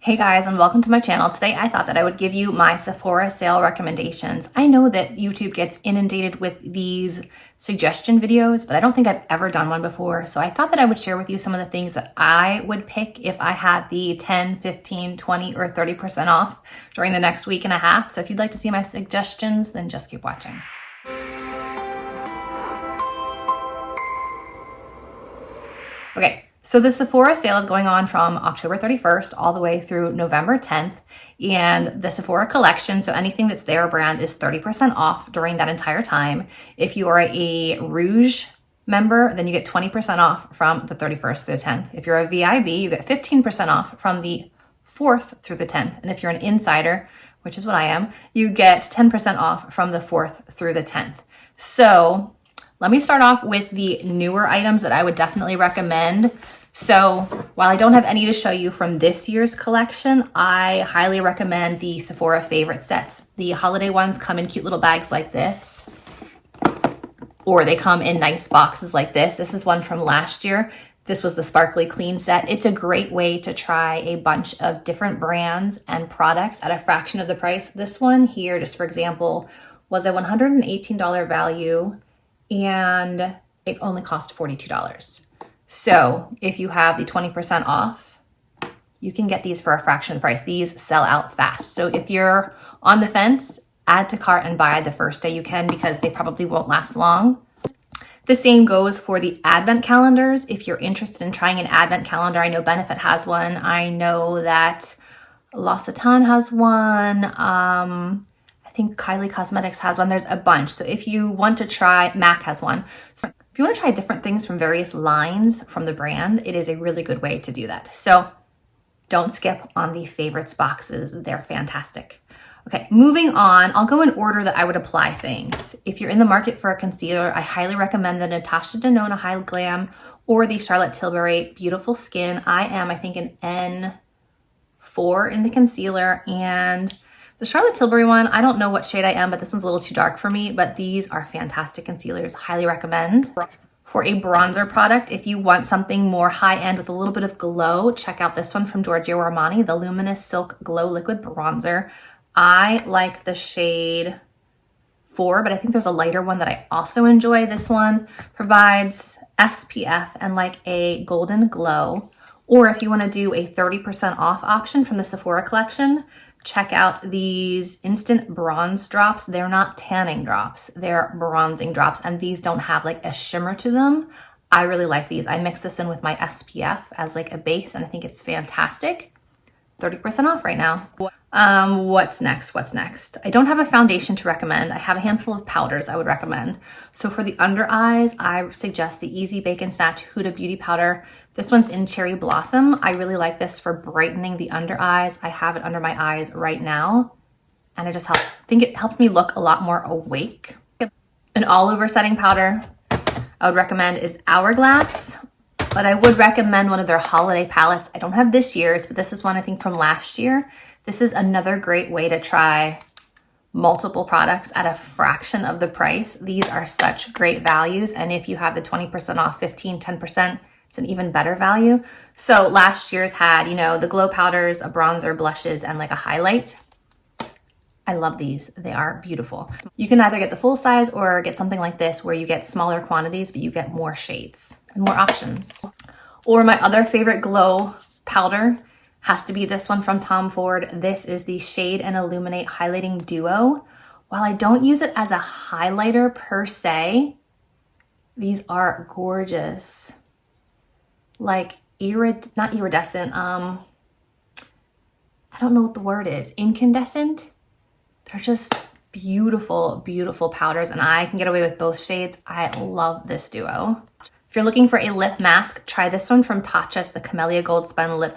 Hey guys, and welcome to my channel. Today I thought that I would give you my Sephora sale recommendations. I know that YouTube gets inundated with these suggestion videos, but I don't think I've ever done one before. So I thought that I would share with you some of the things that I would pick if I had the 10, 15, 20, or 30% off during the next week and a half. So if you'd like to see my suggestions, then just keep watching. Okay. So the Sephora sale is going on from October 31st all the way through November 10th. And the Sephora collection, so anything that's their brand, is 30% off during that entire time. If you are a Rouge member, then you get 20% off from the 31st through the 10th. If you're a VIB, you get 15% off from the 4th through the 10th. And if you're an insider, which is what I am, you get 10% off from the 4th through the 10th. So let me start off with the newer items that I would definitely recommend. So while I don't have any to show you from this year's collection, I highly recommend the Sephora favorite sets. The holiday ones come in cute little bags like this, or they come in nice boxes like this. This is one from last year. This was the Sparkly Clean set. It's a great way to try a bunch of different brands and products at a fraction of the price. This one here, just for example, was a $118 value, and it only cost $42. So if you have the 20% off, you can get these for a fraction of the price. These sell out fast. So if you're on the fence, add to cart and buy the first day you can, because they probably won't last long. The same goes for the advent calendars. If you're interested in trying an advent calendar, I know Benefit has one. I know that L'Occitane has one. I think Kylie Cosmetics has one. There's a bunch. So if you want to try, MAC has one. So if you want to try different things from various lines from the brand, it is a really good way to do that. So don't skip on the favorites boxes. They're fantastic. Okay, moving on, I'll go in order that I would apply things. If you're in the market for a concealer, I highly recommend the Natasha Denona High Glam or the Charlotte Tilbury Beautiful Skin. I think, an N4 in the concealer, and the Charlotte Tilbury one, I don't know what shade I am, but this one's a little too dark for me, but these are fantastic concealers. Highly recommend. For a bronzer product, if you want something more high-end with a little bit of glow, check out this one from Giorgio Armani, the Luminous Silk Glow Liquid Bronzer. I like the shade 4, but I think there's a lighter one that I also enjoy. This one provides SPF and like a golden glow. Or if you want to do a 30% off option from the Sephora collection, check out these instant bronze drops. They're not tanning drops, they're bronzing drops, and these don't have like a shimmer to them. I really like these. I mix this in with my SPF as like a base, and I think it's fantastic. 30% off right now. What's next? I don't have a foundation to recommend. I have a handful of powders I would recommend. So for the under eyes, I suggest the Easy Bake and Snatch Huda Beauty Powder. This one's in Cherry Blossom. I really like this for brightening the under eyes. I have it under my eyes right now, and it just think it helps me look a lot more awake. An all-over setting powder I would recommend is Hourglass, but I would recommend one of their holiday palettes. I don't have this year's, but this is one I think from last year. This is another great way to try multiple products at a fraction of the price. These are such great values, and if you have the 20% off, 15, 10%, it's an even better value. So last year's had, the glow powders, a bronzer, blushes, and like a highlight. I love these. They are beautiful. You can either get the full size or get something like this where you get smaller quantities, but you get more shades and more options. Or my other favorite glow powder has to be this one from Tom Ford. This is the Shade and Illuminate Highlighting Duo. While I don't use it as a highlighter per se, these are gorgeous. Like not iridescent, I don't know what the word is, incandescent. They're just beautiful, beautiful powders, and I can get away with both shades. I love this duo. If you're looking for a lip mask, try this one from Tatcha's, the Camellia Goldspin Lip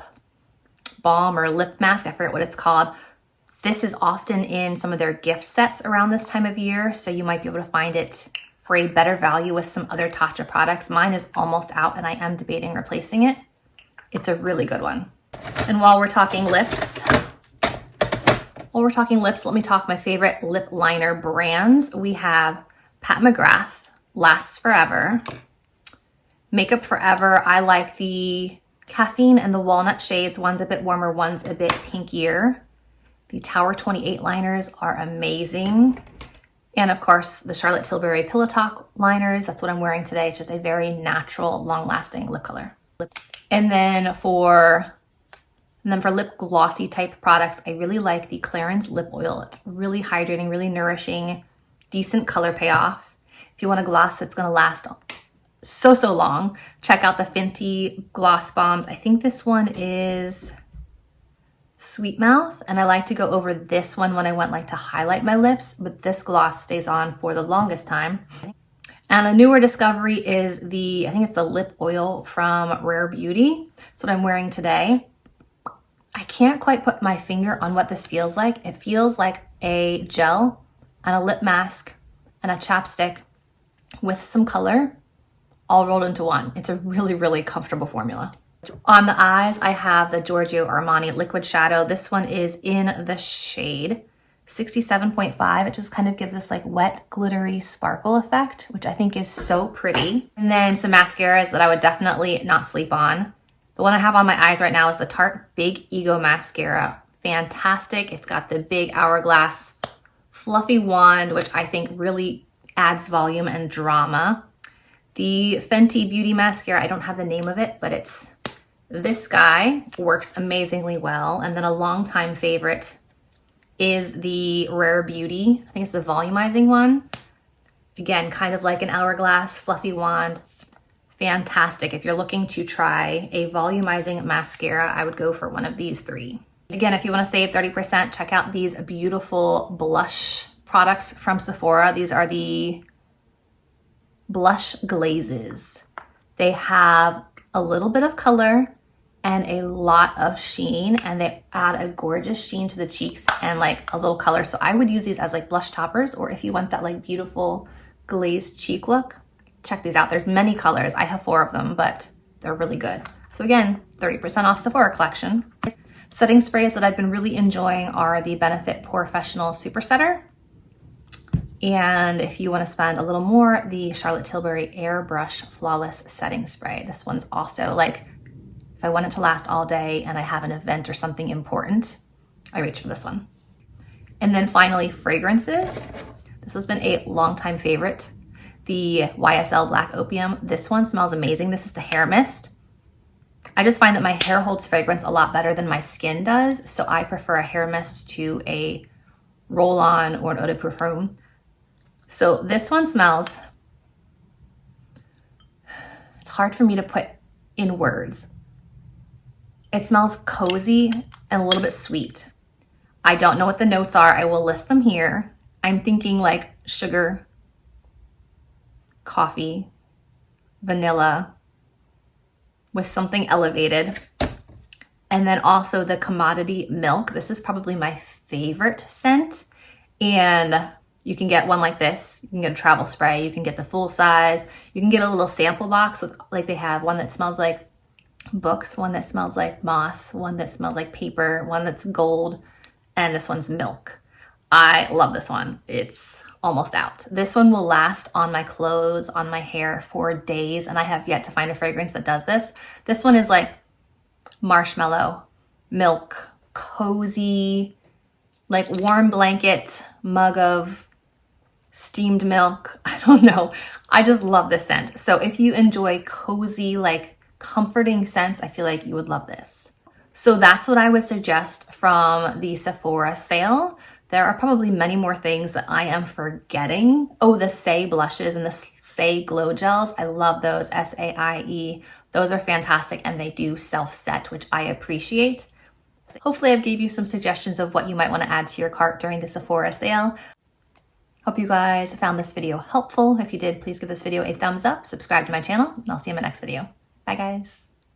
Balm or Lip Mask. I forget what it's called. This is often in some of their gift sets around this time of year, so you might be able to find it for a better value with some other Tatcha products. Mine is almost out, and I am debating replacing it. It's a really good one. And while we're talking lips, let me talk my favorite lip liner brands. We have Pat McGrath, Lasts Forever, Makeup Forever. I like the Caffeine and the walnut shades. One's a bit warmer, one's a bit pinkier. The Tower 28 liners are amazing. And of course, the Charlotte Tilbury Pillow Talk liners. That's what I'm wearing today. It's just a very natural, long-lasting lip color. And then for lip glossy type products, I really like the Clarins lip oil. It's really hydrating, really nourishing, decent color payoff. If you want a gloss that's gonna last so long, check out the Fenty Gloss Bombs. I think this one is Sweet Mouth, and I like to go over this one when I want like to highlight my lips, but this gloss stays on for the longest time. And a newer discovery is I think it's the lip oil from Rare Beauty. That's what I'm wearing today. I can't quite put my finger on what this feels like. It feels like a gel and a lip mask and a chapstick with some color all rolled into one. It's a really, really comfortable formula. On the eyes, I have the Giorgio Armani Liquid Shadow. This one is in the shade 67.5. It just kind of gives this like wet, glittery sparkle effect, which I think is so pretty. And then some mascaras that I would definitely not sleep on. The one I have on my eyes right now is the Tarte Big Ego Mascara. Fantastic. It's got the big hourglass fluffy wand, which I think really adds volume and drama. The Fenty Beauty Mascara, I don't have the name of it, but it's this guy, works amazingly well. And then a longtime favorite is the Rare Beauty. I think it's the volumizing one. Again, kind of like an hourglass fluffy wand. Fantastic. If you're looking to try a volumizing mascara, I would go for one of these three. Again, if you want to save 30%, check out these beautiful blush products from Sephora. These are the blush glazes. They have a little bit of color and a lot of sheen, and they add a gorgeous sheen to the cheeks and like a little color. So I would use these as like blush toppers, or if you want that like beautiful glazed cheek look, check these out. There's many colors. I have 4 of them, but they're really good. So again, 30% off Sephora collection. Setting sprays that I've been really enjoying are the Benefit Professional Super Setter. And if you want to spend a little more, the Charlotte Tilbury Airbrush Flawless Setting Spray. This one's also like, if I want it to last all day and I have an event or something important, I reach for this one. And then finally, fragrances. This has been a longtime favorite. The YSL Black Opium. This one smells amazing. This is the hair mist. I just find that my hair holds fragrance a lot better than my skin does. So I prefer a hair mist to a roll-on or an eau de parfum. So this one smells, it's hard for me to put in words. It smells cozy and a little bit sweet. I don't know what the notes are. I will list them here. I'm thinking like sugar, coffee, vanilla with something elevated. And then also the commodity milk. This is probably my favorite scent. And you can get one like this. You can get a travel spray. You can get the full size. You can get a little sample box with, like they have one that smells like books, one that smells like moss, one that smells like paper, one that's gold, and this one's milk. I love this one. It's almost out. This one will last on my clothes, on my hair for days, and I have yet to find a fragrance that does this. This one is like marshmallow, milk, cozy, like warm blanket, mug of steamed milk. I don't know. I just love this scent. So if you enjoy cozy, like comforting scents, I feel like you would love this. So that's what I would suggest from the Sephora sale. There are probably many more things that I am forgetting. Oh, the Saie blushes and the Saie glow gels. I love those, S-A-I-E. Those are fantastic and they do self-set, which I appreciate. Hopefully I've gave you some suggestions of what you might want to add to your cart during the Sephora sale. Hope you guys found this video helpful. If you did, please give this video a thumbs up, subscribe to my channel, and I'll see you in my next video. Bye guys.